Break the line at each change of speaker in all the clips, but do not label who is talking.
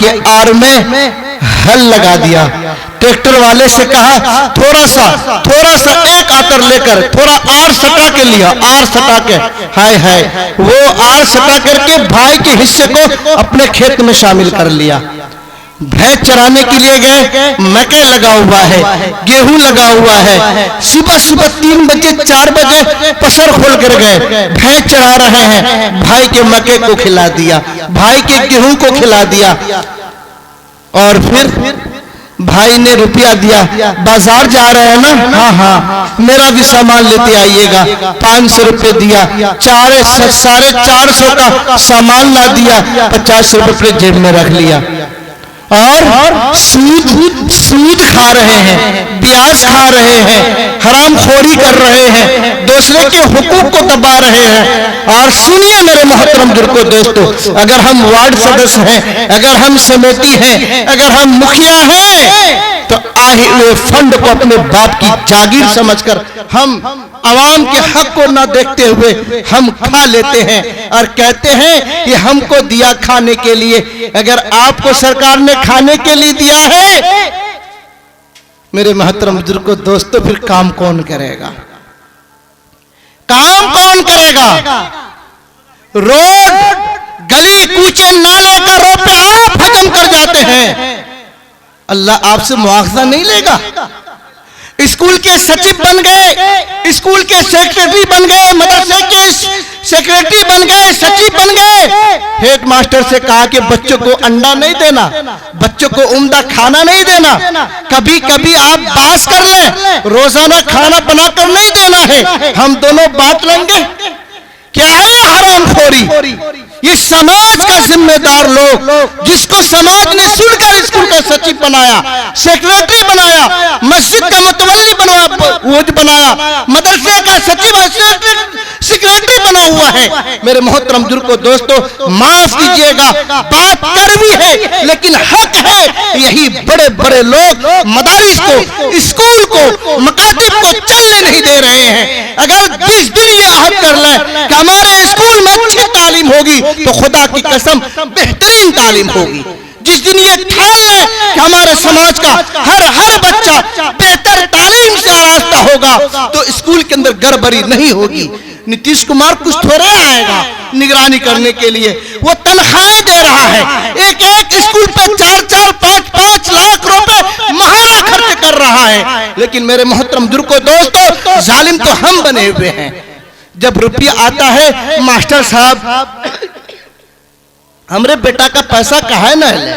के आड़ में हल लगा दिया। ट्रैक्टर वाले से कहा थोड़ा सा एक आतर लेकर थोड़ा आर सटा के लिया, आर सटा के, हाय वो आर सटा करके भाई के हिस्से को अपने खेत में शामिल कर लिया। भैंस चराने के लिए गए, मकई लगा हुआ है, गेहूं लगा हुआ है। सुबह 3 बजे 4 बजे पसर खोल कर गए, भैंस चरा रहे हैं। भाई के मकई को खिला दिया, भाई के गेहूं को खिला दिया, और फिर भाई ने रुपया दिया। बाजार जा रहे हैं ना, हाँ मेरा भी सामान लेते आइएगा। 500 रुपये दिया, 450 का सामान ला दिया, 50 रुपये जेब में रख लिया। और सूद खा रहे हैं, ब्याज खा रहे हैं, हरामखोरी कर रहे हैं, दूसरे के हुकूक को दबा रहे हैं। और सुनिए मेरे मोहतरम बुजुर्गों, दोस्तों, अगर हम वार्ड सदस्य हैं, अगर हम समिति हैं, अगर हम मुखिया हैं, तो आए हुए फंड को अपने बाप की जागीर समझकर हम आवाम के हक को ना देखते हुए हम खा लेते हैं और कहते हैं कि हमको दिया खाने के लिए। अगर आपको सरकार ने खाने के लिए दिया है, मेरे मोहतरम बुजुर्गों, दोस्तों, फिर काम कौन करेगा? काम कौन करेगा? रोड, गली कूचे, नाले का रुपया आप हजम कर जाते हैं, अल्लाह आपसे मुआवजा नहीं लेगा। स्कूल के सचिव बन गए, स्कूल के सेक्रेटरी बन गए, मदरसे के सेक्रेटरी बन गए, सचिव बन गए। हेड मास्टर से कहा कि बच्चों को अंडा नहीं देना, बच्चों को उम्दा खाना नहीं देना, कभी कभी आप बास कर लें, रोजाना खाना बनाकर नहीं देना है, हम दोनों बांट लेंगे। क्या है हरामखोरी? ये समाज का जिम्मेदार लोग, जिसको समाज ने सुनकर स्कूल का सचिव बनाया, सेक्रेटरी बनाया, मस्जिद का मुतवल्ली बनाया, मदरसे का सचिव सेक्रेटरी बना हुआ है। मेरे मोहतरम बुजुर्गों, दोस्तों, माफ कीजिएगा, बात कड़वी है लेकिन हक है। यही बड़े बड़े लोग मदारिस को, स्कूल को, मकातिब को चलने नहीं दे रहे हैं। अगर जिस दिन ये अहद कर ले कि हमारे स्कूल में अच्छी तालीम होगी, तो खुदा की कसम बेहतरीन तालीम होगी। जिस दिन ये ठान ले कि हमारे समाज का हर बच्चा बेहतर तालीम से आरास्ता होगा, तो स्कूल के अंदर गड़बड़ी नहीं होगी। नीतीश कुमार कुछ थोड़े आएगा निगरानी करने के लिए, वो तनख्वाहें दे रहा है, एक स्कूल पे 4-4, 5-5 लाख रुपए महाना खर्च कर रहा है। लेकिन मेरे मोहतरम बुजुर्गों, दोस्तों, जालिम तो हम बने हुए हैं। जब रुपया आता है, मास्टर साहब हमरे बेटा का पैसा कहाँ न ले,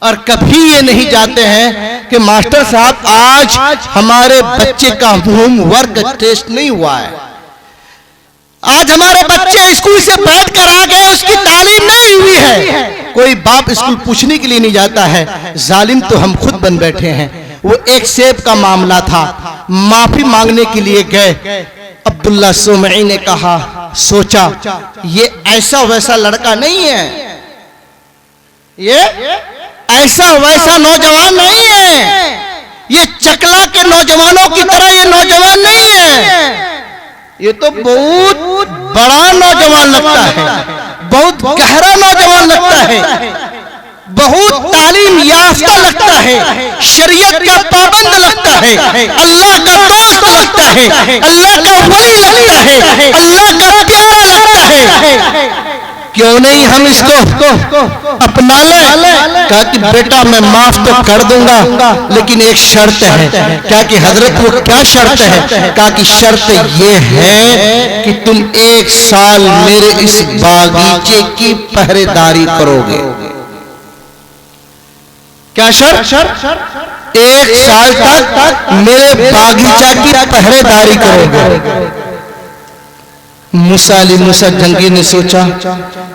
और कभी ये नहीं जाते हैं कि मास्टर साहब आज हमारे बच्चे का होमवर्क टेस्ट नहीं हुआ है, आज हमारे बच्चे स्कूल से बैठ कर आ गए, उसकी तालीम नहीं हुई है। कोई बाप स्कूल पूछने के लिए नहीं जाता है। जालिम तो हम खुद बन बैठे हैं। वो एक सेब का मामला था, माफी मांगने के लिए गए। अब्दुल्ला सोमई ने कहा, सोचा ये ऐसा वैसा लड़का नहीं है, ये ऐसा वैसा नौजवान नहीं है, ये चकला के नौजवानों की तरह ये नौजवान नहीं है, ये तो बहुत बड़ा नौजवान लगता है, बहुत गहरा नौजवान लगता है, बहुत तालीम याफ्ता लगता है, शरीयत का पाबंद लगता है, अल्लाह का दोस्त लगता है, अल्लाह का वली लगता है, अल्लाह का प्यारा लगता है। क्यों नहीं हम इसको अपना लें? कहा कि बेटा मैं माफ तो कर दूंगा, लेकिन एक शर्त है। क्या कि हजरत वो क्या शर्त है? कहा कि शर्त ये है कि तुम 1 साल मेरे इस बागीचे की पहरेदारी करोगे। क्या शर्त? 1 साल तक मेरे बागीचा की पहरेदारी करोगे। मूसा जंगी ने सोचा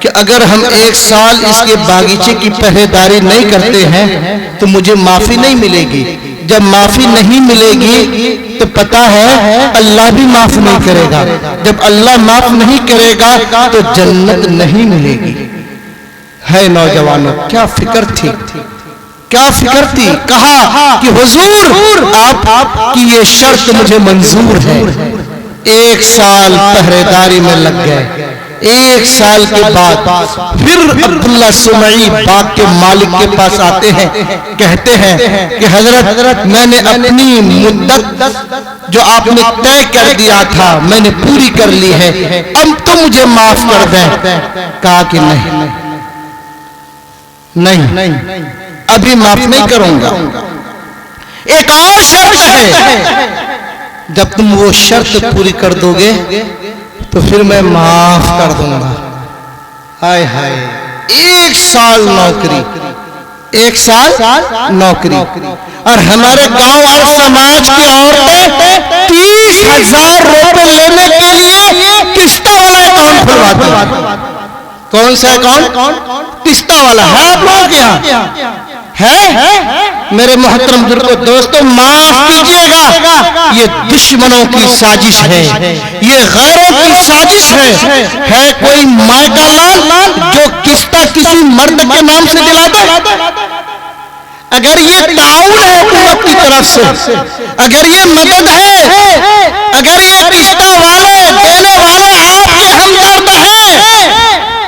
कि अगर हम 1 साल इसके बागीचे की पहरेदारी नहीं करते हैं तो मुझे माफी नहीं मिलेगी। जब माफी नहीं मिलेगी तो पता है अल्लाह भी माफ नहीं करेगा। जब अल्लाह माफ नहीं करेगा तो जन्नत नहीं मिलेगी। है नौजवानों, क्या फिक्र थी, क्या फिक्र थी। कहा कि हुजूर आपकी ये शर्त मुझे मंजूर है। 1 साल पहरेदारी में लग गए, 1 साल के बाद फिर अब्दुल्ला सुमई बाग के मालिक के पास आते हैं, कहते हैं कि हजरत मैंने अपनी मुद्दत जो आपने तय कर दिया था मैंने पूरी कर ली है, अब तो मुझे माफ कर दें। कहा कि नहीं अभी माफ नहीं करूंगा, एक और शर्त है, जब तुम वो शर्त पूरी कर दोगे तो फिर मैं माफ कर दूंगा। हाय हाय, 1 साल नौकरी, 1 साल नौकरी, और हमारे गांव और समाज की औरतें 30,000 रुपए लेने के लिए किस्तों वाला अकाउंट खुलवाती। कौन सा अकाउंट? किस्तों वाला है आप लोगों के यहाँ है? मेरे मोहतरम बुजुर्गों, दोस्तों माफ कीजिएगा, ये दुश्मनों की साजिश है, ये गैरों की साजिश है कोई माय का लाल जो किस्ता किसी मर्द के नाम से दिला दे? अगर ये ताउन है हुकूमत की तरफ से, अगर ये मदद है, अगर ये किस्ता वाले देने वाले आपके हमदर्द है,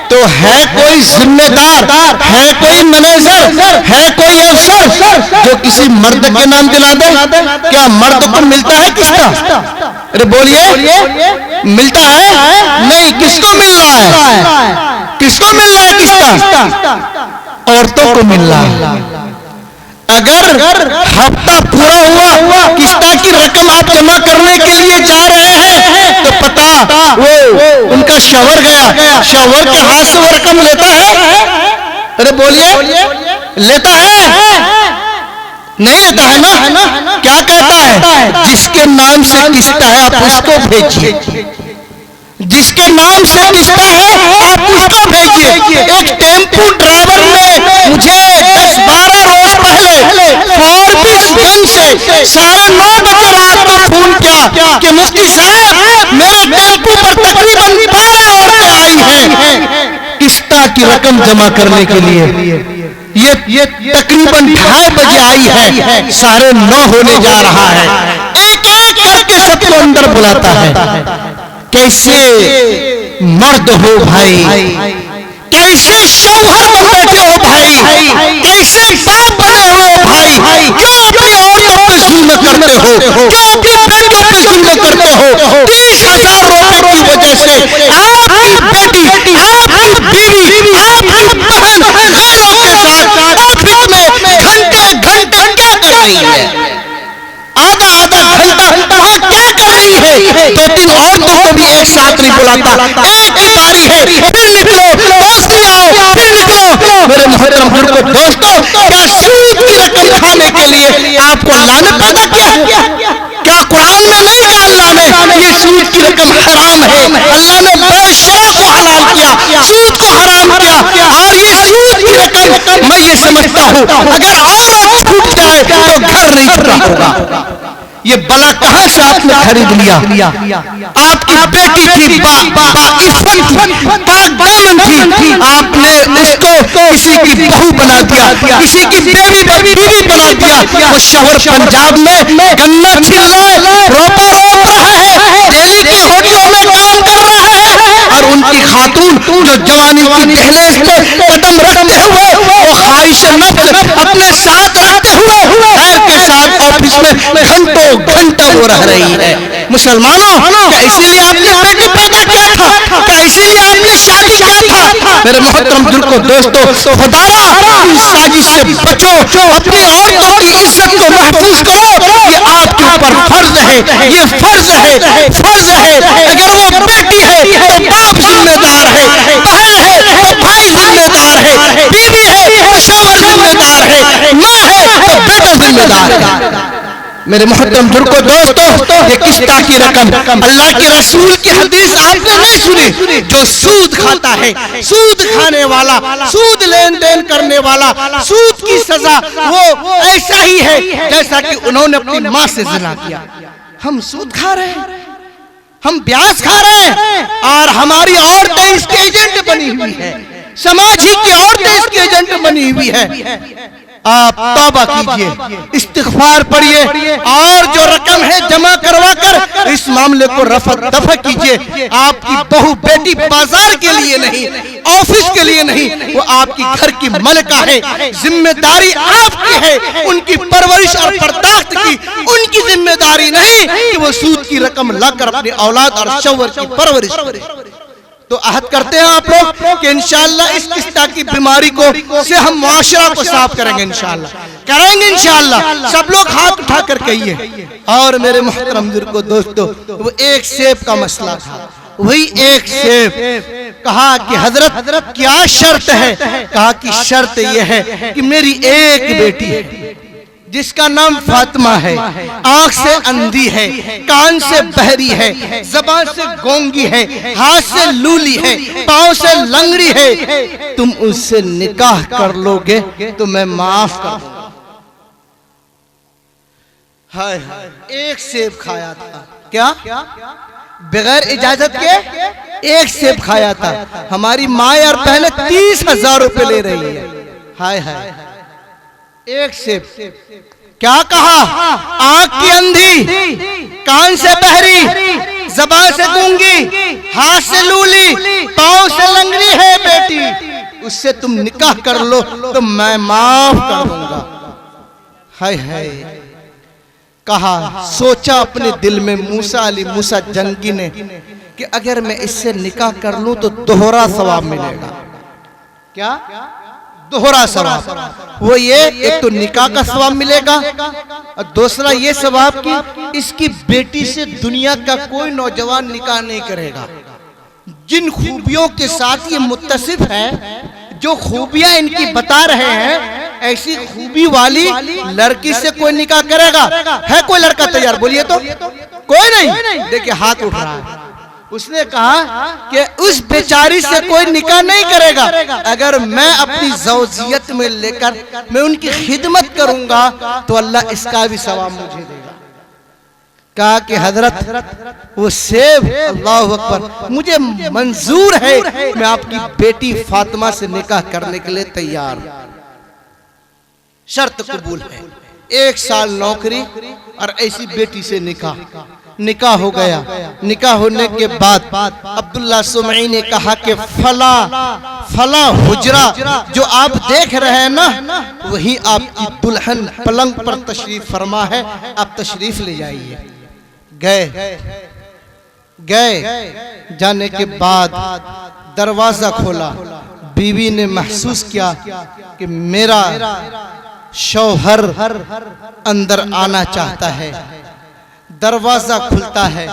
तो है कोई जिम्मेदार, है कोई मैनेजर, है कोई अफसर जो किसी मर्द के नाम दिला दे? क्या मर्द को मिलता है किस्ता? अरे बोलिए, मिलता है? नहीं, किसको मिल रहा है? किसको मिल रहा है किस्ता? औरतों को मिल रहा है। अगर हफ्ता पूरा हुआ, किस्ता की रकम आप जमा करने के लिए जा रहे हैं, तो पता वो उनका शौहर गया, शौहर के हाथ से वो रकम लेता है? अरे बोलिए, लेता है? नहीं लेता है ना? क्या कहता है? जिसके नाम से किस्ता है आप उसको भेजिए, जिसके नाम से किस्ता है आप उसको भेजिए। एक टेम्पू ड्राइवर ने मुझे 10-12 रोज पहले फॉरबिसगंज से 9:30 बजे रात को फोन किया कि मुफ्ती साहब मेरे टेम्पू पर तकरीबन 12 औरतें आई हैं किस्ता की रकम जमा करने के लिए। ये तकरीबन 2:30 बजे आई है, 9:30 होने जा रहा है। एक एक करके सबको अंदर बुलाता है। कैसे मर्द हो भाई, कैसे शौहर बन बैठे हो भाई, कैसे बाप बने हो भाई, क्यों अपनी औरतों पे जुल्म करते हो, क्यों अपनी बेटियों पे जुल्म करते हो? 30,000 रुपए की वजह से आपकी बेटी, आपकी बीवी, आपकी बहन गैरों के साथ ऑफिस में घंटे क्या कर रही है? आधा घंटा वहां क्या कर रही है? 2-3 औरतों को भी एक साथ नहीं बुलाता, एक ही बारी है, फिर निकलो, दोस्त भी आओ, फिर निकलो। मेरे मोहतरम बुजुर्गों, दोस्तों, क्या सूद की रकम खाने के लिए आपको लानत पैदा किया? क्या कुरान में नहीं कहा अल्लाह ने ये सूद की रकम हराम है? अल्लाह ने बेशर्म को हलाल किया, सूद को हराम किया। और ये सूद की रकम मैं ये समझता हूँ अगर औरत छूट जाए तो घर नहीं पूरा होगा। ये बला कहां से आपने खरीद लिया? आपकी बेटी थी, पाकदामन थी, आपने उसको किसी की बहू बना दिया, किसी की बीवी बना दिया। वो शहर पंजाब में गन्ना छिल रहा है, रोपा रोप रहा है, दिल्ली की होटलों में काम कर रहा है, और उनकी खातून जो जवानी की दहलीज पे कदम रखते हुए वो ख्वाहिश नफ्स अपने साथ रखते हुए घर के साथ ऑफिस में घंटों वो रह रही है। मुसलमानों, क्या इसीलिए आपने बेटी पैदा किया था? क्या इसीलिए आपने शादी किया था? मेरे मोहतरम बुजुर्गों, दोस्तों, खुदारा इस साजिश से बचो, अपनी औरतों की इज्जत को महफूज करो। ये आपके ऊपर फर्ज है, ये फर्ज है। अगर वो बेटी है तो बाप जिम्मेदार है, बहन है तो भाई जिम्मेदार है, बीवी है तो शौहर जिम्मेदार है, माँ है तो बेटा जिम्मेदार है। मेरे मोहतरम बुजुर्गों, दोस्तों, ये किस्ता की रकम अल्लाह के रसूल की हदीस आपने नहीं सुनी? जो सूद खाता है, सूद खाने वाला, सूद लेन देन करने वाला, सूद की सजा वो ऐसा ही है जैसा कि उन्होंने अपनी माँ से ज़िना किया। हम सूद खा रहे हैं, हम ब्याज खा रहे हैं, और हमारी औरतें इसके एजेंट बनी हुई है, समाज ही की औरतें इसके एजेंट बनी हुई है। आप तौबा कीजिए, इस्तिग़फ़ार पढ़िए, और जो रकम है जमा करवा कर इस मामले को रफा दफा कीजिए। आपकी बहू बेटी बाजार के लिए नहीं, ऑफिस के लिए नहीं, वो आपकी घर की मलका है। जिम्मेदारी आपकी है उनकी परवरिश और बर्दाश्त की, उनकी जिम्मेदारी नहीं कि वो सूद की रकम लाकर अपनी औलाद और शौहर की परवरिश करे। तो अहद करते हैं आप लोग कि इंशाअल्लाह इस किस्ता की बीमारी को से हम मुआशरा को साफ करेंगे, इंशाअल्लाह करेंगे इंशाअल्लाह। सब लोग हाथ उठा कर कहिए। और मेरे मोहतरम बुजुर्गों, दोस्तों, वो एक सेब का मसला था, वही एक सेब। कहा कि हजरत क्या शर्त है? कहा कि शर्त यह है कि मेरी एक बेटी है जिसका नाम फातिमा है, आंख से अंधी है, कान से बहरी है, ज़बान से गूंगी है, हाथ से लूली है, पांव से लंगड़ी है। तुम उससे निकाह कर लोगे तो मैं माफ कर दूंगा। हाय हाय, एक सेब खाया था। क्या? बगैर इजाजत के एक सेब खाया था। हमारी माँ और बहनें 30,000 रुपए ले रही है। हाय हाय, एक सेब। क्या कहा? आंख की अंधी, कान से बहरी, ज़बान से गूंगी, हाथ से लूली, पांव से लंगड़ी है बेटी, उससे तुम निकाह कर लो तो मैं माफ कर दूंगा। हाय हाय। कहा, सोचा अपने दिल में मूसा अली मूसा जंगी ने कि अगर मैं इससे निकाह कर लूं तो दोहरा सवाब मिलेगा। क्या? दोहरा सवाब। वो ये, एक तो निकाह का सवाब मिलेगा और दूसरा ये सवाब कि इसकी बेटी से दुनिया का कोई नौजवान निकाह नहीं करेगा। जिन खूबियों के साथ ये मुत्तसिफ है, जो खूबियां इनकी बता रहे हैं, ऐसी खूबी वाली लड़की से कोई निकाह करेगा? है कोई लड़का तैयार? बोलिए तो। कोई नहीं। देखिए हाथ उठ रहा है। उसने कहा कि उस बेचारी से कोई निकाह नहीं करेगा। अगर मैं अपनी ज़ौजियत में लेकर मैं उनकी खिदमत करूंगा तो अल्लाह इसका भी सवाब मुझे देगा। कहा कि हजरत वो सेब, अल्लाह अकबर, मुझे मंजूर है, मैं आपकी बेटी फातिमा से निकाह करने के लिए तैयार हूं। शर्त कबूल है, 1 साल नौकरी और ऐसी बेटी से निकाह हो गया। निकाह होने के बाद अब्दुल्ला सुमई ने कहा कि फला हुजरा जो आप देख रहे हैं ना, वही आपकी दुल्हन पलंग पर तशरीफ फरमा है, आप तशरीफ ले जाइए। गए जाने के बाद दरवाजा खोला। बीवी ने महसूस किया कि मेरा शौहर अंदर आना चाहता है। दरवाजा खुलता है,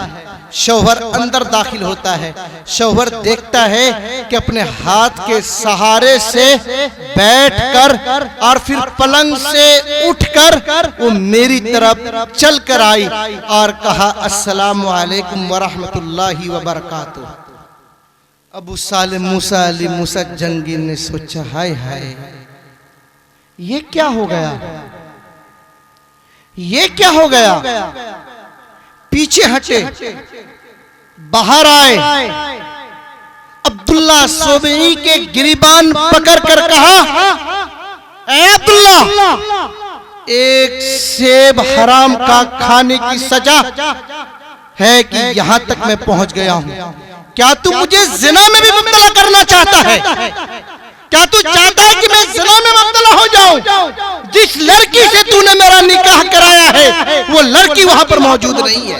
शौहर अंदर दाखिल होता है। शौहर देखता है कि अपने हाथ के सहारे से बैठकर और फिर पलंग से उठकर वो मेरी तरफ चल कर आई और कहा, अस्सलामु अलैकुम व रहमतुल्लाहि व बरकातुहू। अबू साले मूसा अली मूसा जंगी ने सोचा, हाय हाय, ये क्या हो गया? ये क्या हो गया? पीछे हटे, बाहर आए। अब्दुल्ला सोबई के गिरीबान पकड़ कर कहा, ऐ अब्दुल्ला, एक सेब हराम का खाने की सजा है कि यहां तक मैं पहुंच गया हूं। क्या तू मुझे जिना में भी मुब्तला करना चाहता है? क्या तू चाहता है कि मैं जिना में मुब्तला हो जाऊं? जिस लड़की से तूने मेरा निकाह कराया है वो लड़की वहां पर मौजूद नहीं है।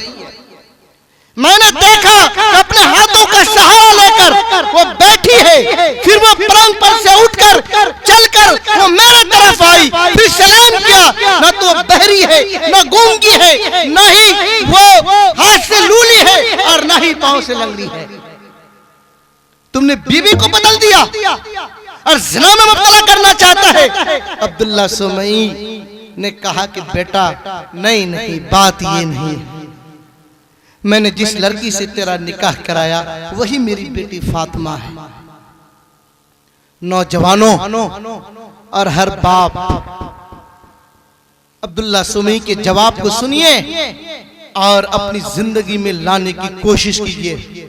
मैंने देखा अपने हाथों का सहारा लेकर वो बैठी है, फिर वो पलंग पर से उठकर चलकर वो मेरे तरफ आई, फिर सलाम किया। न तो बहरी है, न गूंगी है, न ही वो हाथ से लूली है और न ही पांव से लंगड़ी है। तुमने बीवी को बदल दिया और ज़िना में मुब्तला करना चाहता है। अब्दुल्ला सुमई ने कहा कि बेटा नहीं, बात ये नहीं। मैंने जिस लड़की से तेरा निकाह कराया वही मेरी बेटी फातिमा है। नौजवानों और हर बाप अब्दुल्ला सुमई के जवाब को सुनिए और अपनी जिंदगी में लाने की कोशिश कीजिए।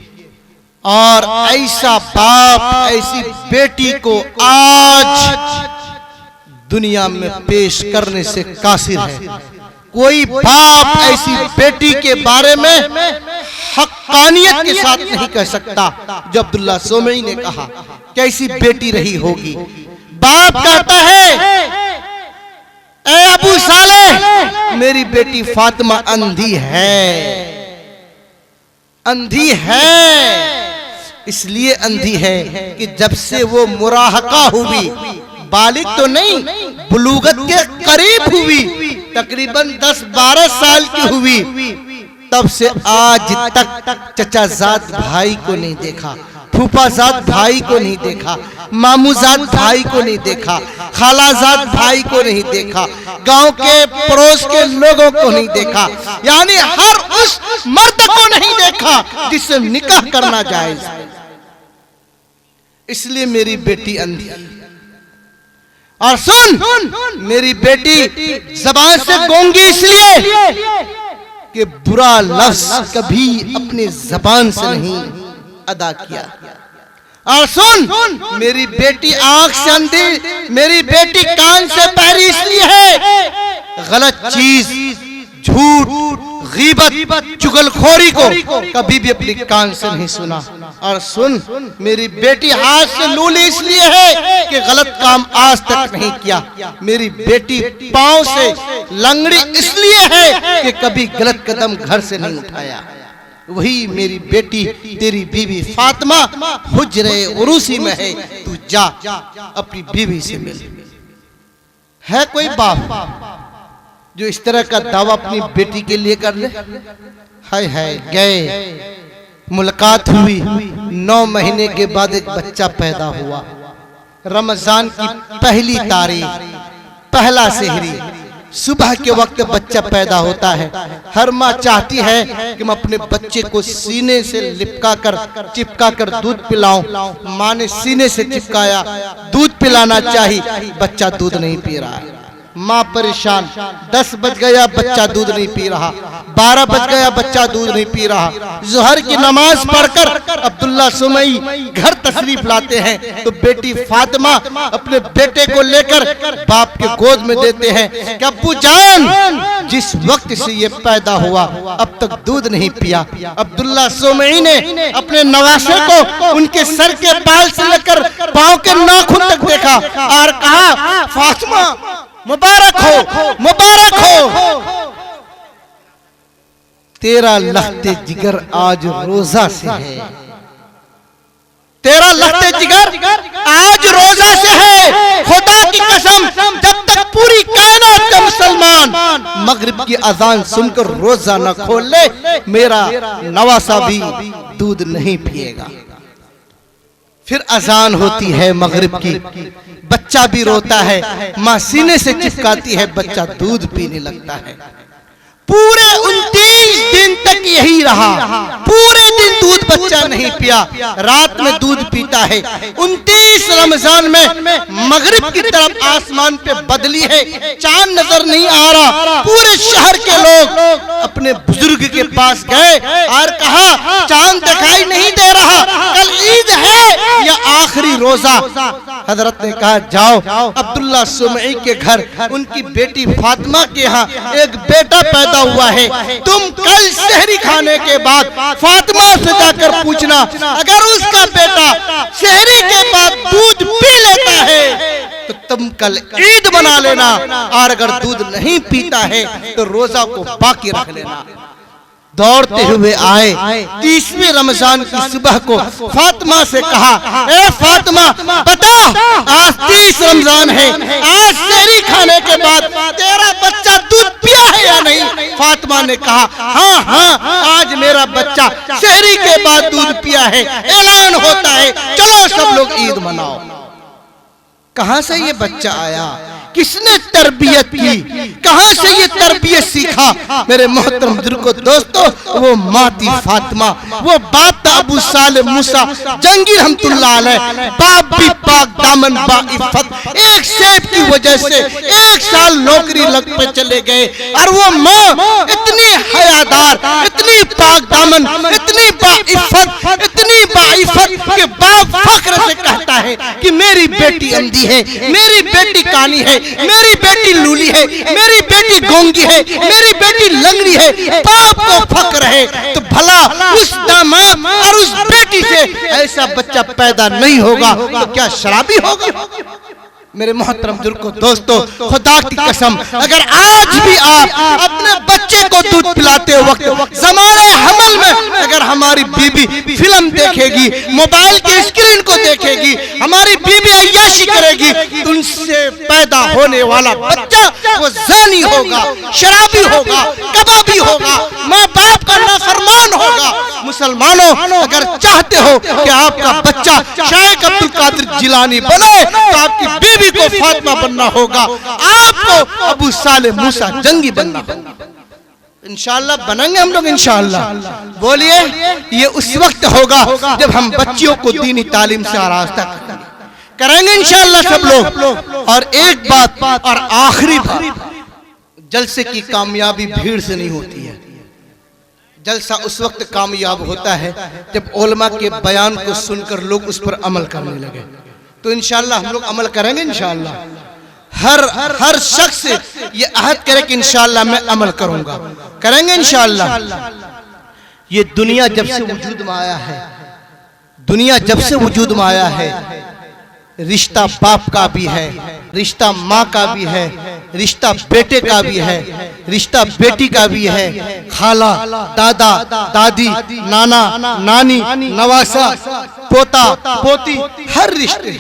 और ऐसा बाप ऐसी बेटी को आज दुनिया में पेश करने से कासिर है। कोई बाप ऐसी बेटी के बारे में हक्कानियत के साथ नहीं कह सकता जो अब्दुल्ला सोमई ने कहा। कैसी बेटी रही होगी। बाप कहता है, ए अबू सालेह, मेरी बेटी फातिमा अंधी है, अंधी है। इसलिए अंधी है कि जब से वो मुराहका हुई, बालिग तो नहीं, बुलूगत के करीब हुई, तकरीबन 10-12 साल की हुई, तब से आज तक चचाजाद भाई को नहीं देखा, फूफाजाद भाई को नहीं देखा, मामूजाद भाई को नहीं देखा, खालाजाद भाई को नहीं देखा, गांव के पड़ोस के लोगों को नहीं देखा, यानी हर उस मर्द को नहीं देखा जिससे निकाह करना जायज। इसलिए मेरी बेटी अंधी। और सुन, मेरी बेटी जबान से गूंगी इसलिए कि बुरा लफ्ज कभी अपनी जबान से नहीं अदा किया। और सुन, मेरी बेटी आंख से अंधी, मेरी बेटी कान से बहरी इसलिए है गलत चीज, झूठ, गीबत, चुगलखोरी को कभी भी अपने कान से नहीं सुना। और सुन, मेरी बेटी हाथ से लूली इसलिए है कि गलत काम आज तक नहीं किया। मेरी बेटी पांव से लंगड़ी इसलिए है कि कभी गलत कदम घर से नहीं उठाया। वही मेरी बेटी तेरी बीवी फातिमा हुजरे उरूसी में है, तू जा अपनी बीवी से मिल। है कोई बाप जो इस तरह का दावा अपनी बेटी के लिए कर ले? हाय हाय, गए, मुलाकात हुई, 9 महीने के बाद एक बच्चा पैदा हुआ। रमजान की पहली तारीख, पहला सेहरी, सुबह के वक्त बच्चा पैदा होता है। हर माँ चाहती है कि मैं अपने बच्चे को सीने से चिपका कर दूध पिलाऊं। माँ ने सीने से चिपकाया, दूध पिलाना चाहिए, बच्चा दूध नहीं पी रहा है। माँ परेशान, 10 बज गया बच्चा दूध नहीं पी रहा, 12 बज गया बच्चा दूध नहीं पी रहा। ज़ोहर की नमाज पढ़कर अब्दुल्ला सुमई घर तशरीफ लाते हैं तो बेटी फातिमा अपने बेटे को लेकर बाप के गोद में देते हैं कि अब्बू जान, जिस वक्त से ये पैदा हुआ अब तक दूध नहीं पिया। अब्दुल्ला सुमई ने अपने नवासे को उनके सर के बाल से लेकर पांव के नाखून तक देखा और कहा, फातिमा मुबारक हो, मुबारक हो, तेरा लख्ते जिगर आज रोजा से है, तेरा लख्ते जिगर आज रोजा से है। खुदा की कसम, जब तक पूरी कायनात का मुसलमान मगरिब की अजान सुनकर रोजा न खोल ले, मेरा नवासा भी दूध नहीं पिएगा। फिर अजान होती है मगरिब की, बच्चा भी रोता है, माँ सीने से चिपकाती है, बच्चा दूध पीने लगता है। पूरे 29 दिन तक यही रहा, पूरे दिन दूध बच्चा नहीं पिया, रात में दूध पीता है। 29 रमजान में मगरिब की तरफ आसमान पे बदली है, चांद नजर नहीं आ रहा। पूरे शहर के लोग अपने बुजुर्ग के पास गए और कहा, चांद दिखाई नहीं दे रहा, कल ईद है या आखिरी रोजा। हजरत ने कहा, जाओ अब्दुल्ला सुमई के घर, उनकी बेटी फातिमा के यहाँ एक बेटा पैदा हुआ है, तुम कल सहरी खाने के बाद फातिमा से जाकर पूछना, अगर उसका बेटा सहरी के बाद दूध पी लेता है तो तुम कल ईद बना लेना, और अगर दूध नहीं पीता है तो रोजा को बाकी रख लेना। दौड़ते हुए आए, 30वें रमजान की सुबह को फातिमा से कहा, ए फातिमा बता, आज 30 रमजान है, आज सहरी खाने के बाद तेरा बच्चा दूध पिया है या नहीं? फातिमा ने कहा, हाँ हाँ, आज मेरा बच्चा सहरी के बाद दूध पिया है, ऐलान होता है, चलो सब लोग ईद मनाओ। कहां से ये बच्चा आया, किसने तरबियत की, कहां से ये तरबियत सीखा? मेरे मोहतरम बुजुर्गों, दोस्तों, वो माती फातिमा, वो बाप अबू साले मूसा जंगी रहमतुल्लाह अलैह, बाप भी पाक दामन बाइफत, एक सेब की वजह से 1 साल नौकरी लग पे चले गए, और वो माँ इतनी हयादार, इतनी पाक दामन, इतनी बाइफत, इतनी बाइफत कि बाप फख्र से कहता है कि मेरी बेटी अंधी है, मेरी बेटी कानी है, मेरी बेटी लूली है, मेरी बेटी गोंगी है, मेरी बेटी लंगड़ी है, बाप को फक्र है, तो भला उस दामाद और उस बेटी से ऐसा बच्चा पैदा नहीं होगा तो क्या शराबी होगा? मेरे मोहतरम बुजुर्गों दोस्तों, खुदा की कसम, अगर आज भी आप अपने बच्चे को दूध पिलाते वक्त ज़माने हमल में अगर हमारी बीबी फिल्म देखेगी, मोबाइल की स्क्रीन को देखेगी, हमारी बीबी अय्याशी करेगी, तो उनसे पैदा होने वाला बच्चा वो ज़ानी होगा, शराबी होगा, कबाबी होगा, माँ बाप का नाफरमान होगा। मुसलमानों, अगर चाहते हो कि आपका बच्चा शेख अब्दुल कादिर जिलानी बने तो आपकी बीबी को फातिमा बनना होगा, आपको अबू सालेह मूसा जंगी बनना होगा। इंशाअल्लाह बनेंगे हम लोग, इंशाअल्लाह। बोलिए, ये उस वक्त होगा जब हम बच्चियों को दीनी तालीम से आरास्ता करेंगे इंशाअल्लाह सब लोग। और एक बात और आखिरी बात, जलसे की कामयाबी भीड़ से नहीं होती है। जलसा उस वक्त कामयाब होता है जब उलमा के बयान को सुनकर लोग उस पर अमल करने लगे। तो इंशाअल्लाह हम लोग अमल करेंगे इंशाअल्लाह। हर शख्स ये अहद करे कि इंशाअल्लाह मैं अमल करूंगा, करेंगे इंशाअल्लाह। ये दुनिया जब से वजूद में आया है, दुनिया जब से वजूद में आया है, रिश्ता बाप का भी है, रिश्ता माँ का भी है, रिश्ता बेटे का भी है, रिश्ता बेटी का भी है, खाला, दादा, दादी, नाना, नानी, नवासा, पोता, पोती, हर रिश्ते।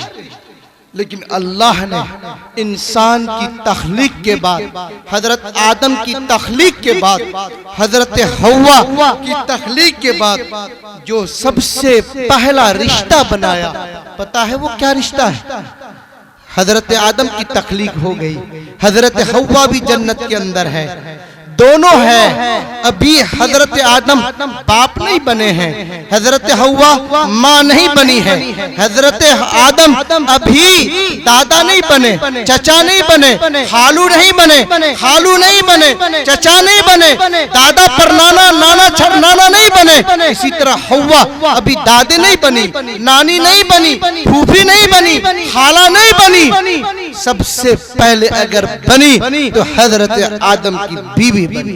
लेकिन अल्लाह ने इंसान की तख्लीक के बाद, हजरत आदम की तख्लीक के बाद, हजरत हव्वा की तख्लीक के बाद जो सबसे पहला रिश्ता बनाया, पता है वो क्या रिश्ता है? हजरत आदम की तख्लीक हो गई, हजरत हव्वा भी जन्नत के अंदर है, दोनों है। अभी हजरत आदम बाप नहीं बने हैं, हजरत हव्वा माँ नहीं बनी है, हजरत आदम अभी दादा नहीं बने, चचा नहीं बने, खालू नहीं बने, खालू नहीं बने, चचा नहीं बने, दादा पर नाना, नाना छर नाना नहीं बने। इसी तरह हव्वा अभी दादी नहीं बनी, नानी नहीं बनी, फूफी नहीं बनी, खाला नहीं बनी। सबसे पहले अगर बनी तो हजरत आदम की बीवी बनी।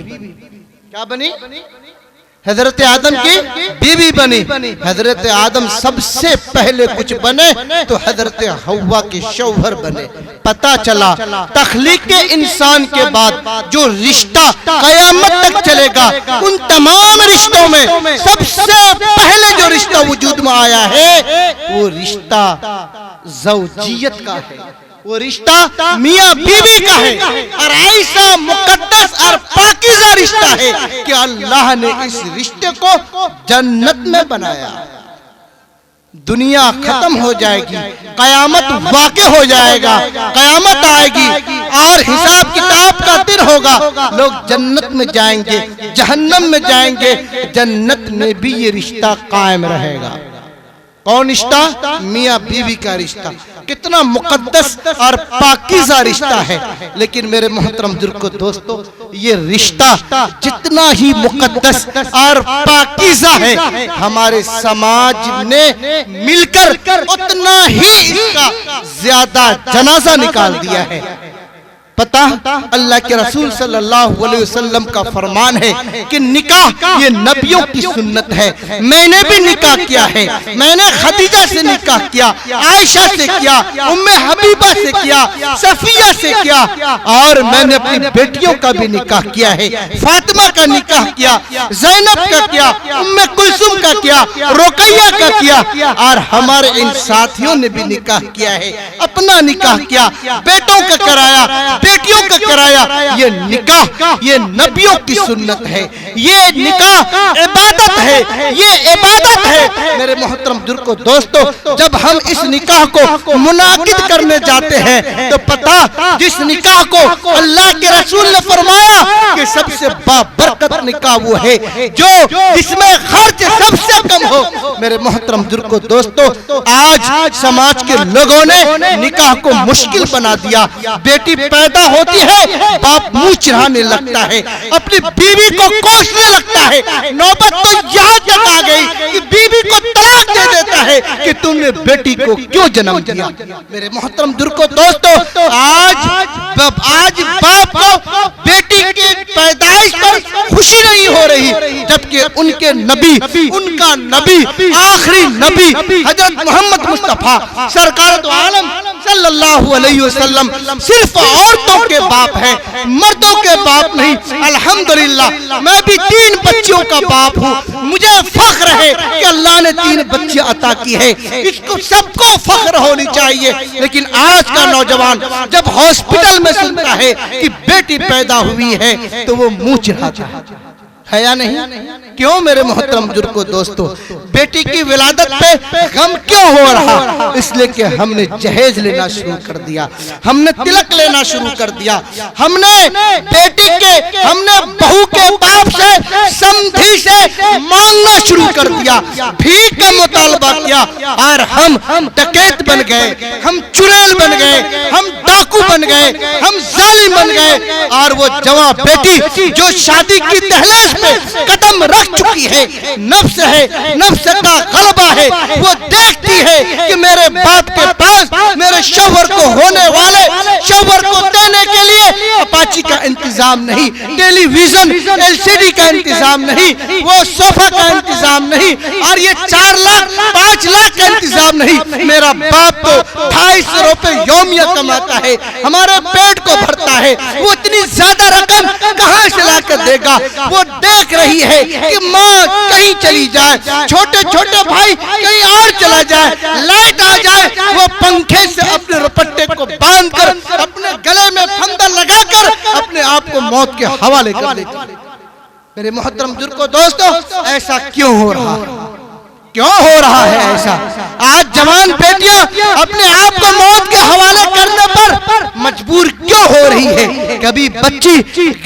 क्या बनी? हजरत आदम की बीवी बनी। हजरत आदम सबसे पहले कुछ बने तो हजरत हव्वा के शौहर बने। पता चला तख्लीक के इंसान के बाद जो रिश्ता कयामत तक चलेगा, उन तमाम रिश्तों में सबसे पहले जो रिश्ता वजूद में आया है वो रिश्ता ज़ौजियत का है, वो रिश्ता मियाँ बीवी का है। और ऐसा मुकद्दस और पाकीज़ा रिश्ता है कि अल्लाह ने इस रिश्ते को जन्नत में बनाया। दुनिया खत्म हो जाएगी, कयामत वाक़े हो जाएगा, कयामत आएगी और हिसाब किताब का दिन होगा। लोग जन्नत में जाएंगे, जहन्नम में जाएंगे, जन्नत में भी ये रिश्ता कायम रहेगा। कौन रिश्ता? मियाँ बीवी का रिश्ता। कितना मुकद्दस और पाकीज़ा रिश्ता है। लेकिन मेरे मोहतरम बुजुर्गों दोस्तों, ये रिश्ता जितना ही मुकद्दस और पाकीज़ा है, हमारे समाज ने मिलकर उतना ही इसका ज्यादा जनाजा निकाल दिया है। पता, अल्लाह के रसूल सल्लल्लाहु अलैहि वसल्लम का फरमान है कि निकाह ये नबियों की सुन्नत है। मैंने भी निकाह किया है, मैंने खदीजा से निकाह किया, आयशा से किया, उम्मे हबीबा से किया, सफिया से किया, और मैंने अपनी बेटियों का भी निकाह किया है। फातिमा का निकाह किया, ज़ैनब का किया, उम्मे कुलसुम का किया, रुकैया का किया, और हमारे इन साथियों ने भी निकाह किया है। अपना निकाह किया, बेटों का कराया, बेटियों का कराया। ये निकाह ये नबियों की सुन्नत है, ये निकाह इबादत है, ये इबादत है। मेरे मोहतरम बुजुर्गों दोस्तों, जब हम इस निकाह को मुनाकिद करने जाते हैं तो पता, जिस निकाह को अल्लाह के रसूल ने फरमाया कि सबसे बाबरकत निकाह वो है जो जिसमें खर्च सबसे कम हो। मेरे मोहतरम बुजुर्गों दोस्तों, आज समाज के लोगों ने निकाह को मुश्किल बना दिया। बेटी पैदा होती है, बाप मुंह चिढ़ाने लगता है, अपनी बीवी को कोसने लगता है। नौबत तो यहाँ तक आ गई कि बीवी को तलाक दे देता है। है कि तुमने बेटी को क्यों जन्म दिया। मेरे मोहतरम बुजुर्गों दोस्तों, आज बाप को बेटी के पैदाइश पर खुशी नहीं हो रही, जबकि उनके नबी, उनका नबी, आखिरी नबी हजरत मोहम्मद मुस्तफा सरकार दो आलम सल्लल्लाहु अलैहि वसल्लम सिर्फ औरतों के बाप हैं, मर्दों के बाप नहीं। अल्हम्दुलिल्लाह मैं भी 3 बच्चियों का बाप हूँ, मुझे फख्र है कि अल्लाह ने 3 बच्चे अता की है, इसको सबको फख्र होनी चाहिए। लेकिन आज का नौजवान जब हॉस्पिटल में सुनता है कि बेटी पैदा हुई है तो वो मुंह चिढ़ाता है या नहीं? क्यों मेरे मोहतरम बुजुर्गों दोस्तों, बेटी की विलादत पे गम क्यों हो रहा? इसलिए कि हमने जहेज लेना शुरू कर दिया, हमने तिलक लेना शुरू कर दिया, हमने बेटी के, हमने बहू के बाप से, समधी से मांगना शुरू कर दिया, भीख का मुतालबा किया, और हम डकैत बन गए, हम चुड़ैल बन गए, हम डाकू बन गए, हम जालिम बन गए। और वो जवां बेटी जो शादी की दहलीज पे कदम रख चुकी है, नफ्स है, नफ्स का गलबा है, वो देखती है कि मेरे बाप के पास मेरे शौहर को होने वाले शौहर को देने के लिए अपाची का इंतजाम नहीं, टेलीविजन एलसीडी का इंतजाम नहीं, वो सोफा का इंतजाम नहीं, और ये 4 लाख 5 लाख का इंतजाम नहीं। मेरा बाप तो 250 रुपए यौमिया कमाता है, हमारे पेट को भरता है, वो इतनी ज्यादा रकम कहां से लाकर देगा? वो देख रही है कि माँ कहीं चली जाए, छोटे छोटे भाई कहीं और चला जाए, लाइट आ जाए, वो पंखे से अपने दुपट्टे को बांधकर अपने गले में फंदा लगाकर अपने आप को मौत के हवाले कर देती। मेरे मोहतरम बुजुर्गों दोस्तों, ऐसा क्यों हो रहा? क्यों हो रहा है ऐसा? आज जवान बेटियां अपने आप को मौत के हवाले करने पर मजबूर क्यों हो रही है? कभी बच्ची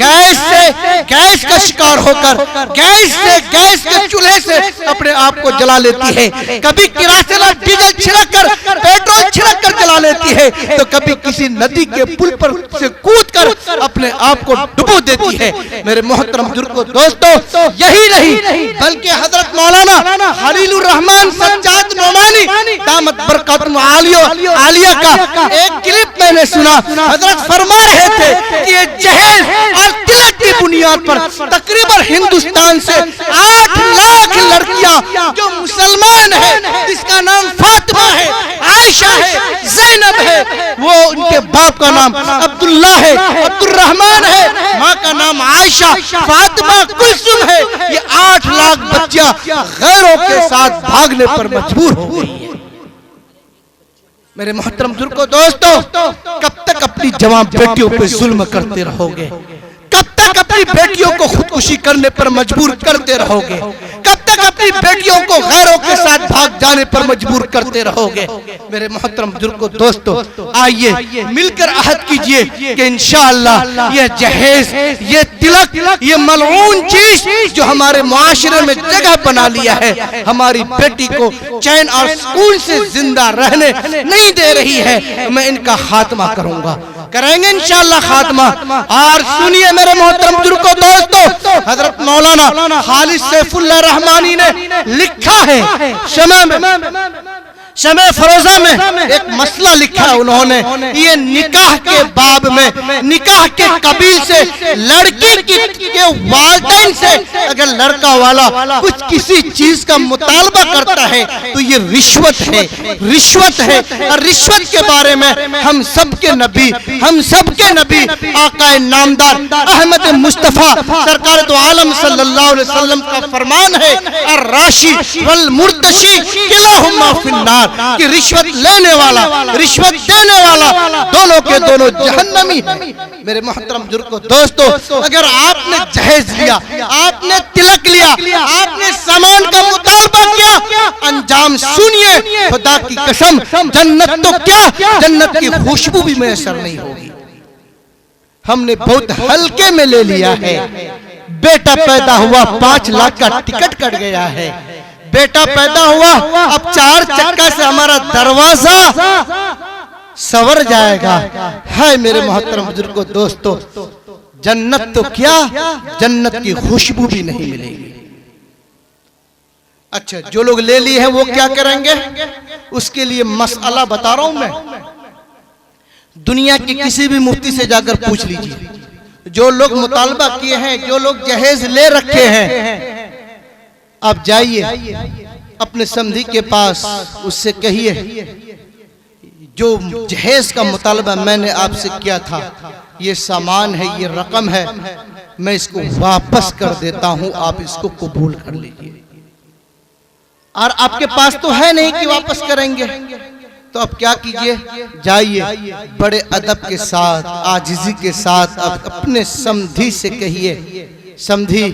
गैस का शिकार होकर गैस के चूल्हे से अपने आप को जला लेती है, कभी किरासन और डीजल छिड़क कर, पेट्रोल छिड़क कर जला लेती है, तो कभी किसी नदी के पुल पर से कूद कर अपने आप को डुबो देती है। मेरे मोहतरम बुजुर्गों दोस्तों, यही नहीं बल्कि हजरत मौलाना खलीलुर रहमान सज्जाद नोमानी दामत बरकतुहुम आलिया का एक क्लिप मैंने सुना। हजरत फरमा रहे थे कि ये जहेज और तिलक की बुनियाद पर तकरीबन हिंदुस्तान से 8 लाख लड़कियां जो मुसलमान है, जिसका नाम फातिमा है, आयशा है, ज़ैनब है, वो उनके बाप का नाम अब्दुल्ला है, अब्दुर्रहमान है, माँ का नाम आयशा, फातिमा, कुलसुम है, ये 8 लाख बच्चियां गैरों के साथ भागने पर मजबूर हो गई है। मेरे मोहतरम बुजुर्गों दोस्तों, कब तक अपनी जवान बेटियों पे जुल्म करते रहोगे? कब तक अपनी बेटियों को खुदकुशी करने पर मजबूर करते रहोगे? कब तक अपनी बेटियों को गैरों के साथ भाग जाने पर मजबूर करते रहोगे? मेरे मोहतरम बुजुर्गों दोस्तों, आइए मिलकर अहद कीजिए कि इंशाअल्लाह ये जहेज, ये तिलक, ये मलऊन चीज जो हमारे मुआशरे में जगह बना लिया है, हमारी बेटी को चैन और सुकून से जिंदा रहने नहीं दे रही है, मैं इनका खात्मा करूंगा, करेंगे इंशाअल्लाह खात्मा। और सुनिए मेरे मोहतरम बुजुर्गों दोस्तों, हजरत मौलाना खालिद सैफुल्लाह रहमानी ने लिखा है, शमे फरोजा में एक मसला लिखा है उन्होंने, ये निकाह के बाब में, निकाह के कबील से लड़की के वालिदैन से अगर लड़का वाला कुछ किसी चीज का मुतालबा करता है तो ये रिश्वत है, रिश्वत है। और रिश्वत के बारे में हम सबके नबी आकाए नामदार अहमद मुस्तफा सरकार दो आलम सल्लल्लाहु अलैहि वसल्लम का फरमान है, और राशि वल मुर्तशी किलाहुमा फिन्नार, कि रिश्वत लेने वाला, रिश्वत देने वाला दोनों के दोनों जहन्नमी है। मेरे मोहतरम बुजुर्गों दोस्तों, अगर आपने जहेज लिया, आपने तिलक लिया, आपने सामान का मुतालबा किया, अंजाम सुनिए, खुदा की कसम, जन्नत तो क्या, जन्नत की खुशबू भी मैसर नहीं होगी। हमने बहुत हल्के में ले लिया है। बेटा पैदा हुआ, 5 लाख का टिकट कट गया है। बेटा पैदा हुआ, अब 4 चक्का से हमारा दरवाजा सवर जाएगा। है मेरे मोहतरम बुजुर्गों दोस्तों, जन्नत तो क्या, जन्नत की खुशबू भी नहीं मिलेगी। अच्छा, जो लोग ले लिए हैं वो क्या करेंगे? उसके लिए मसला बता रहा हूं मैं। दुनिया के किसी भी मुफ्ती से जाकर पूछ लीजिए, जो लोग मुतालबा किए हैं, जो लोग जहेज ले रखे हैं, आप जाइए अपने समधी के पास, उससे कहिए जो जहेज का मुतालबा मैंने आपसे किया था, ये सामान है, ये रकम है, मैं इसको वापस कर देता हूं, आप इसको कबूल कर लीजिए। और आपके पास तो है नहीं कि वापस करेंगे, तो आप क्या कीजिए, जाइए बड़े अदब के साथ, आजिजी के साथ आप अपने समधी से कहिए, समधी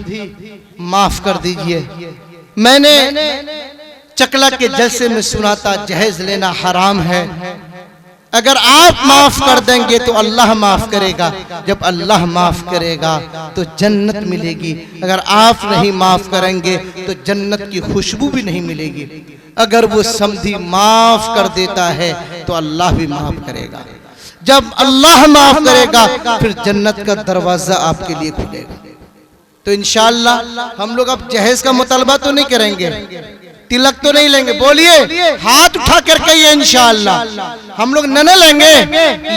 माफ कर दीजिए, मैंने चकला के जलसे में सुना था जहेज लेना हराम है, अगर आप माफ कर देंगे तो अल्लाह माफ करेगा, जब अल्लाह माफ करेगा तो जन्नत मिलेगी, अगर आप नहीं माफ करेंगे तो जन्नत की खुशबू भी नहीं मिलेगी। अगर वो समधी माफ कर देता है तो अल्लाह भी माफ करेगा, जब अल्लाह माफ करेगा फिर जन्नत का दरवाजा आपके लिए खुलेगा। तो इंशाअल्लाह हम लोग अब जहेज का मुतालबा तो नहीं करेंगे, तिलक तो नहीं लेंगे, बोलिए हाथ उठा कर कहिए इंशाअल्लाह हम लोग नने लेंगे।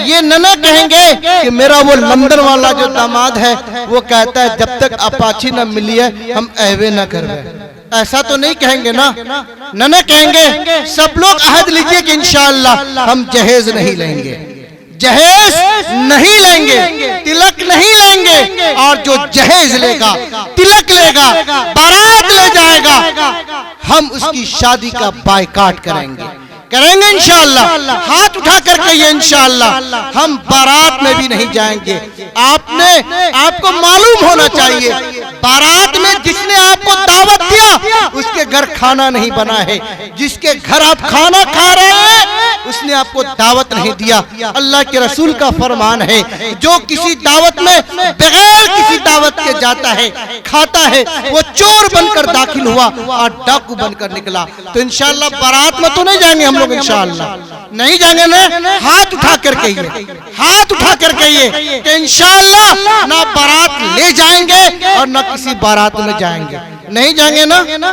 ये नना कहेंगे कि मेरा वो लंदन वाला जो दामाद है वो कहता है जब तक अपाची न मिली है हम एवे न करवे, ऐसा तो नहीं कहेंगे ना, नना कहेंगे। सब लोग अहद लीजिए कि इंशाअल्लाह हम जहेज नहीं लेंगे, जहेज नहीं लेंगे, तिलक नहीं लेंगे, और जो जहेज लेगा, तिलक लेगा, बारात ले जाएगा, हम उसकी शादी का बायकाट करेंगे इंशाअल्लाह। हाथ उठाकर कहिए इंशाअल्लाह हम बारात में भी नहीं जाएंगे। आपको मालूम होना चाहिए बारात में जिसने आपको दावत दिया उसके घर खाना नहीं बना है, जिसके घर आप खाना खा रहे हैं उसने आपको दावत नहीं दिया। अल्लाह के रसूल का फरमान है, जो किसी दावत में बगैर किसी दावत के जाता है, खाता है, वो चोर बनकर दाखिल हुआ और डाकू बनकर निकला। तो इंशाअल्लाह बारात में तो नहीं जाएंगे हम लोग, इंशाअल्लाह नहीं जाएंगे ना। हाथ उठा कर कहिए, हाथ उठा कर कहिए कि इंशाअल्लाह ना बारात ले जाएंगे और ना किसी बारात में जाएंगे, नहीं जाएंगे ना।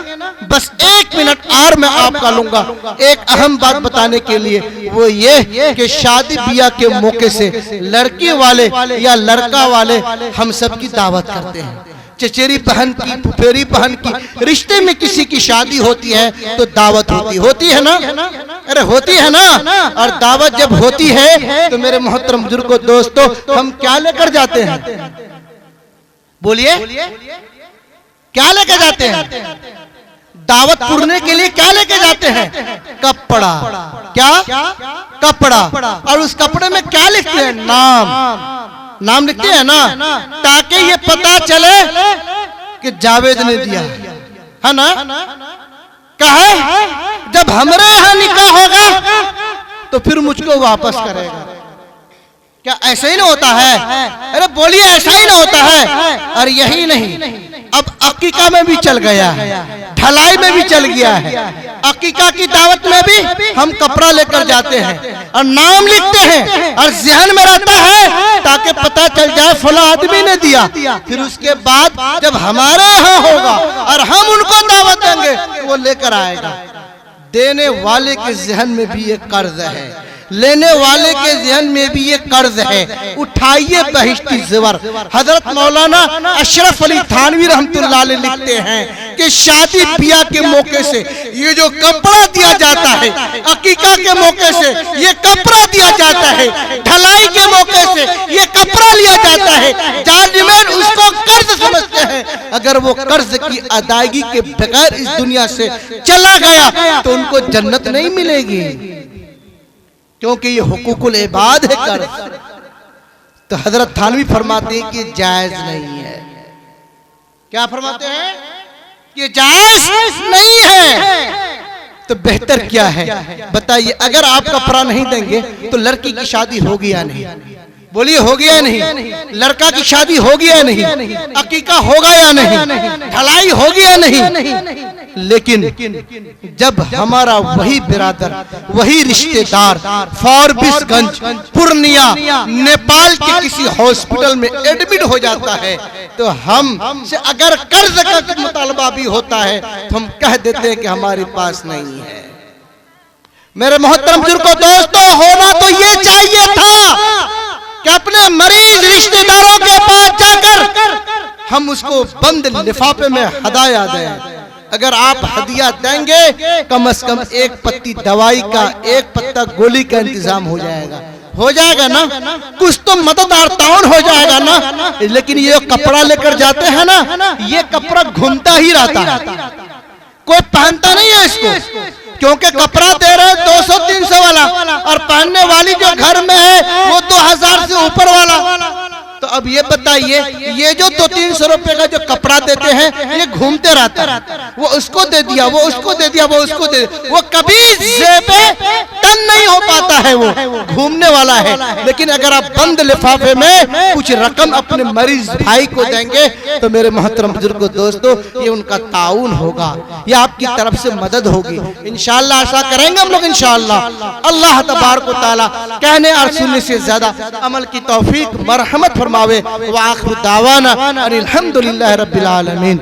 बस 1 मिनट और मैं आपका लूंगा एक अहम बात बताने के लिए, वो ये कि शादी ब्याह के मौके से लड़की वाले या लड़का वाले हम सब की दावत करते हैं। चचेरी बहन की, फुफेरी बहन की रिश्ते में किसी की शादी होती है तो दावत होती है ना, अरे होती है ना। और दावत जब होती है तो मेरे मोहतरम बुजुर्गों, दोस्तों, हम क्या लेकर जाते हैं, बोलिए क्या लेकर जाते हैं? दावत पुरने के लिए क्या लेके जाते हैं? कपड़ा। क्या? कपड़ा। और उस कपड़े में क्या लिखते हैं? नाम लिखते हैं ना, ताकि ये पता चले कि जावेद ने दिया है ना। कहे जब हमारे यहाँ निकाह होगा तो फिर मुझको वापस करेगा। क्या ऐसा ही ना होता है? अरे बोलिए ऐसा ही ना होता है। और यही नहीं, अब अकीका में भी चल गया है, ढलाई में भी चल गया है। अकीका की दावत में भी हम कपड़ा लेकर जाते हैं और नाम लिखते हैं और ज़हन में रहता है ताकि पता चल जाए फला आदमी ने दिया। फिर उसके बाद जब हमारे यहाँ होगा और हम उनको दावत देंगे तो वो लेकर आएगा। देने वाले के ज़हन में भी ये कर्ज है, लेने वाले के ज़हन में भी ये कर्ज है। उठाइए बहिश्ती ज़ेवर। हजरत मौलाना अशरफ अली थानवी रहमतुल्लाह अलैह लिखते हैं कि शादी ब्याह के मौके से ये जो कपड़ा दिया जाता है, अकीका के मौके से ये कपड़ा दिया जाता है, ढलाई के मौके से ये कपड़ा लिया जाता है, जालिमैन उसको कर्ज समझते हैं। अगर वो कर्ज की अदायगी के बगैर इस दुनिया से चला गया तो उनको जन्नत नहीं मिलेगी, क्योंकि ये हुकूकुल इबाद है कर्ज। तो हजरत थानवी फरमाते हैं कि जायज नहीं है। क्या फरमाते हैं? कि जायज नहीं है। तो बेहतर क्या है बताइए? अगर आप कपड़ा नहीं देंगे तो लड़की की शादी होगी या नहीं? बोलिए हो गया या नहीं? लड़का की शादी हो गया या नहीं? अकीका होगा या नहीं? ढलाई होगी या नहीं? लेकिन जब हमारा वही बिरादर, वही रिश्तेदार फॉरबिसगंज, पूर्णिया, नेपाल के किसी हॉस्पिटल में एडमिट हो जाता है, तो हम से अगर कर्ज का मुतालबा भी होता है तो हम कह देते हैं कि हमारे पास नहीं है। मेरे मोहतरम बुजुर्गों, दोस्तों, होना तो ये चाहिए था कि अपने मरीज रिश्तेदारों के पास जाकर हम उसको बंद लिफाफे में हदाया दें। अगर आप हदिया देंगे, कम से कम एक पत्ती दवाई का, एक पत्ता गोली का इंतजाम हो जाएगा ना, कुछ तो मददगार ताउन हो जाएगा ना। लेकिन ये कपड़ा लेकर जाते हैं ना, ये कपड़ा घूमता ही रहता है, कोई पहनता नहीं है इसको, क्योंकि कपड़ा दे रहे 200-300 वाला और पहनने वाली जो घर में है वो 2000 से ऊपर वाला। तो अब ये बताइए, ये जो 200-300 रुपए का जो कपड़ा देते हैं, ये घूमते रहता है, वो उसको दे दिया, वो उसको दे दिया, वो उसको दे दिया, वो कभी जेबे तन नहीं हो पाता है, वो घूमने वाला है। लेकिन अगर आप बंद लिफाफे में कुछ रकम अपने मरीज भाई को देंगे तो मेरे मोहतरम बुजुर्गों, दोस्तों, ये उनका ताउन होगा, ये आपकी तरफ से मदद होगी। इंशाअल्लाह ऐसा करेंगे हम लोग इंशाअल्लाह। अल्लाह तबारक व तआला कहने और सुनने से ज्यादा अमल की तौफीक मरहमत फरमावे। व आखिर दावाना अनिल हम्दुलिल्लाहि रब्बिल आलमीन।